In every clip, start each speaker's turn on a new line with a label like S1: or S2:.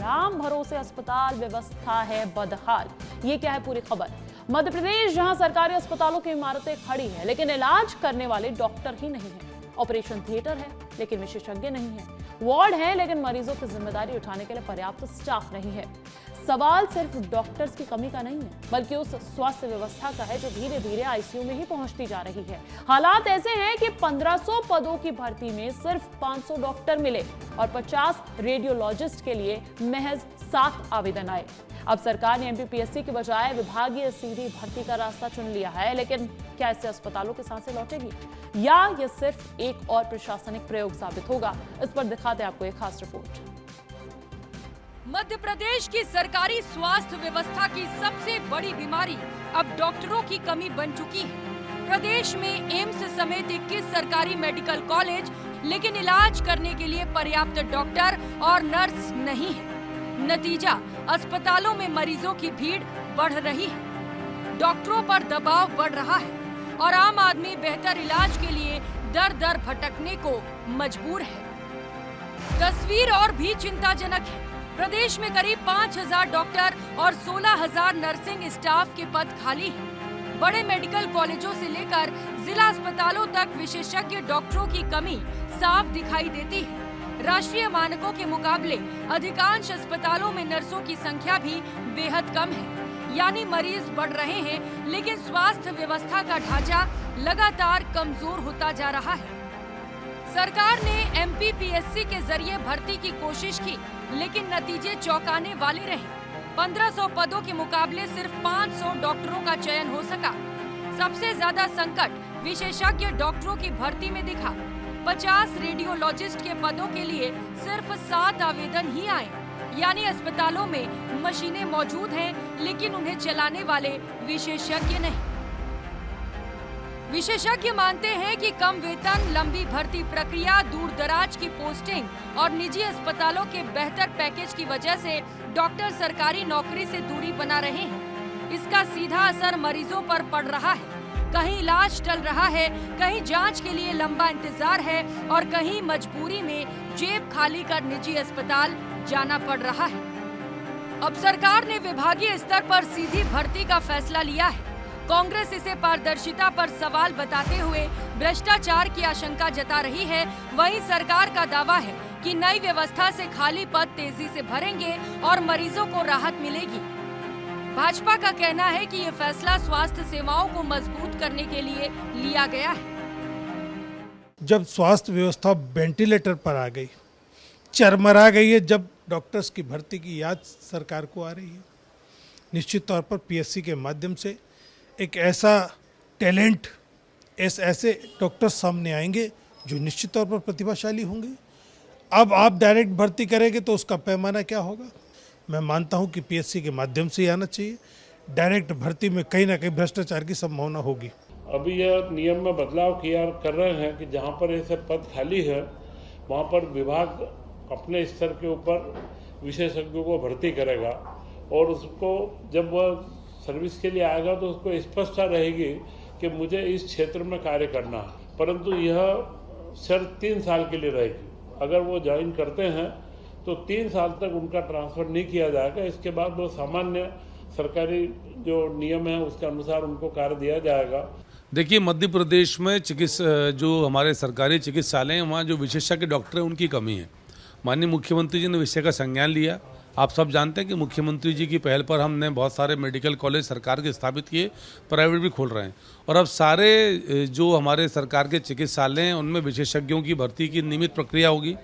S1: राम भरोसे अस्पताल व्यवस्था है बदहाल। ये क्या है पूरी खबर। मध्य प्रदेश, जहां सरकारी अस्पतालों की इमारतें खड़ी है लेकिन इलाज करने वाले डॉक्टर ही नहीं है। ऑपरेशन थिएटर है लेकिन विशेषज्ञ नहीं है। वार्ड है लेकिन मरीजों की जिम्मेदारी उठाने के लिए पर्याप्त स्टाफ नहीं है। सवाल सिर्फ डॉक्टर्स की कमी का नहीं है, बल्कि उस स्वास्थ्य व्यवस्था का है जो धीरे धीरे आईसीयू में ही पहुंचती जा रही है। हालात ऐसे हैं कि 1500 पदों की भर्ती में सिर्फ 500 डॉक्टर मिले और 50 रेडियोलॉजिस्ट के लिए महज 7 आवेदन आए। अब सरकार ने एमपीपीएससी के बजाय विभागीय सीधी भर्ती का रास्ता चुन लिया है, लेकिन क्या इससे अस्पतालों की सांसें लौटेगी या यह सिर्फ एक और प्रशासनिक प्रयोग साबित होगा? इस पर दिखाते हैं आपको एक खास रिपोर्ट।
S2: मध्य प्रदेश की सरकारी स्वास्थ्य व्यवस्था की सबसे बड़ी बीमारी अब डॉक्टरों की कमी बन चुकी है। प्रदेश में एम्स समेत 21 सरकारी मेडिकल कॉलेज, लेकिन इलाज करने के लिए पर्याप्त डॉक्टर और नर्स नहीं है। नतीजा, अस्पतालों में मरीजों की भीड़ बढ़ रही है, डॉक्टरों पर दबाव बढ़ रहा है और आम आदमी बेहतर इलाज के लिए दर दर भटकने को मजबूर है। तस्वीर और भी चिंताजनक है। प्रदेश में करीब 5000 डॉक्टर और 16000 नर्सिंग स्टाफ के पद खाली हैं। बड़े मेडिकल कॉलेजों से लेकर जिला अस्पतालों तक विशेषज्ञ डॉक्टरों की कमी साफ दिखाई देती है। राष्ट्रीय मानकों के मुकाबले अधिकांश अस्पतालों में नर्सों की संख्या भी बेहद कम है, यानी मरीज बढ़ रहे हैं लेकिन स्वास्थ्य व्यवस्था का ढांचा लगातार कमजोर होता जा रहा है। सरकार ने एमपीपीएससी के जरिए भर्ती की कोशिश की, लेकिन नतीजे चौंकाने वाले रहे। 1500 पदों के मुकाबले सिर्फ 500 डॉक्टरों का चयन हो सका। सबसे ज्यादा संकट विशेषज्ञ डॉक्टरों की भर्ती में दिखा। 50 रेडियोलॉजिस्ट के पदों के लिए सिर्फ 7 आवेदन ही आए, यानी अस्पतालों में मशीनें मौजूद हैं लेकिन उन्हें चलाने वाले विशेषज्ञ नहीं। विशेषज्ञ मानते हैं कि कम वेतन, लंबी भर्ती प्रक्रिया, दूर दराज की पोस्टिंग और निजी अस्पतालों के बेहतर पैकेज की वजह से डॉक्टर सरकारी नौकरी से दूरी बना रहे हैं। इसका सीधा असर मरीजों पर पड़ रहा है। कहीं इलाज टल रहा है, कहीं जांच के लिए लंबा इंतजार है और कहीं मजबूरी में जेब खाली कर निजी अस्पताल जाना पड़ रहा है। अब सरकार ने विभागीय स्तर पर सीधी भर्ती का फैसला लिया है। कांग्रेस इसे पारदर्शिता पर सवाल बताते हुए भ्रष्टाचार की आशंका जता रही है। वहीं सरकार का दावा है कि नई व्यवस्था से खाली पद तेजी से भरेंगे और मरीजों को राहत मिलेगी। भाजपा का कहना है कि ये फैसला स्वास्थ्य सेवाओं को मजबूत करने के लिए लिया गया है।
S3: जब स्वास्थ्य व्यवस्था वेंटिलेटर पर आ गई, चरमरा गई है, जब डॉक्टर्स की भर्ती की याद सरकार को आ रही है, निश्चित तौर पर पीएससी के माध्यम से एक ऐसा टैलेंट, ऐसे डॉक्टर्स सामने आएंगे जो निश्चित तौर पर प्रतिभाशाली होंगे। अब आप डायरेक्ट भर्ती करेंगे तो उसका पैमाना क्या होगा? मैं मानता हूं कि पीएससी के माध्यम से ही आना चाहिए। डायरेक्ट भर्ती में कहीं ना कहीं भ्रष्टाचार की संभावना होगी।
S4: अभी यह नियम में बदलाव कर रहे हैं कि जहां पर ऐसे पद खाली है वहां पर विभाग अपने स्तर के ऊपर विशेषज्ञों को भर्ती करेगा और उसको जब वह सर्विस के लिए आएगा तो उसको स्पष्टता रहेगी कि मुझे इस क्षेत्र में कार्य करना है। परंतु यह सिर्फ 3 साल के लिए रहेगी। अगर वो ज्वाइन करते हैं तो 3 साल तक उनका ट्रांसफर नहीं किया जाएगा। इसके बाद वो सामान्य सरकारी जो नियम है उसके अनुसार उनको कार्य दिया जाएगा।
S5: देखिए, मध्य प्रदेश में जो हमारे सरकारी चिकित्सालय हैं वहाँ जो विशेषज्ञ डॉक्टर हैं उनकी कमी है। माननीय मुख्यमंत्री जी ने विषय का संज्ञान लिया। आप सब जानते हैं कि मुख्यमंत्री जी की पहल पर हमने बहुत सारे मेडिकल कॉलेज सरकार के स्थापित किए, प्राइवेट भी खोल रहे हैं और अब सारे जो हमारे सरकार के चिकित्सालय हैं उनमें विशेषज्ञों की भर्ती की नियमित प्रक्रिया होगी।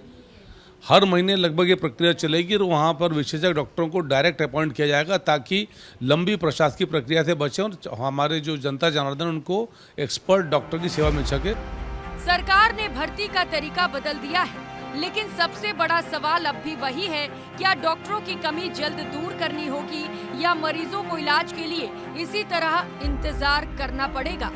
S5: हर महीने लगभग ये प्रक्रिया चलेगी और वहाँ पर विशेषज्ञ डॉक्टरों को डायरेक्ट अपॉइंट किया जाएगा ताकि लंबी प्रशासकीय प्रक्रिया से बचें और हमारे जो जनता जनार्दन उनको एक्सपर्ट डॉक्टर की सेवा मिल सके।
S2: सरकार ने भर्ती का तरीका बदल दिया है, लेकिन सबसे बड़ा सवाल अब भी वही है, क्या डॉक्टरों की कमी जल्द दूर करनी होगी या मरीजों को इलाज के लिए इसी तरह इंतजार करना पड़ेगा?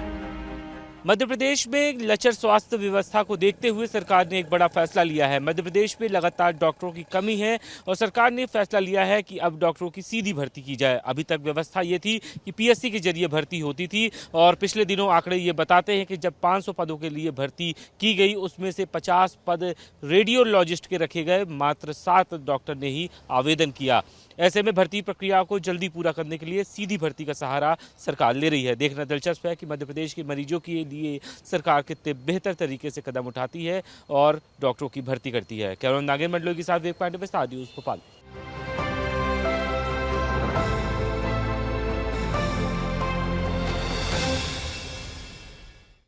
S6: मध्य प्रदेश में लचर स्वास्थ्य व्यवस्था को देखते हुए सरकार ने एक बड़ा फैसला लिया है। मध्य प्रदेश में लगातार डॉक्टरों की कमी है और सरकार ने फैसला लिया है कि अब डॉक्टरों की सीधी भर्ती की जाए। अभी तक व्यवस्था ये थी कि पीएससी के जरिए भर्ती होती थी और पिछले दिनों आंकड़े ये बताते हैं कि जब 500 पदों के लिए भर्ती की गई उसमें से 50 पद रेडियोलॉजिस्ट के रखे गए, मात्र 7 डॉक्टर ने ही आवेदन किया। ऐसे में भर्ती प्रक्रिया को जल्दी पूरा करने के लिए सीधी भर्ती का सहारा सरकार ले रही है। देखना दिलचस्प है कि मध्य प्रदेश के मरीजों के लिए सरकार कितने बेहतर तरीके से कदम उठाती है और डॉक्टरों की भर्ती करती है। कैमरामैन नागेंद्र मंडलोई के साथ वेब पॉइंट में भोपाल।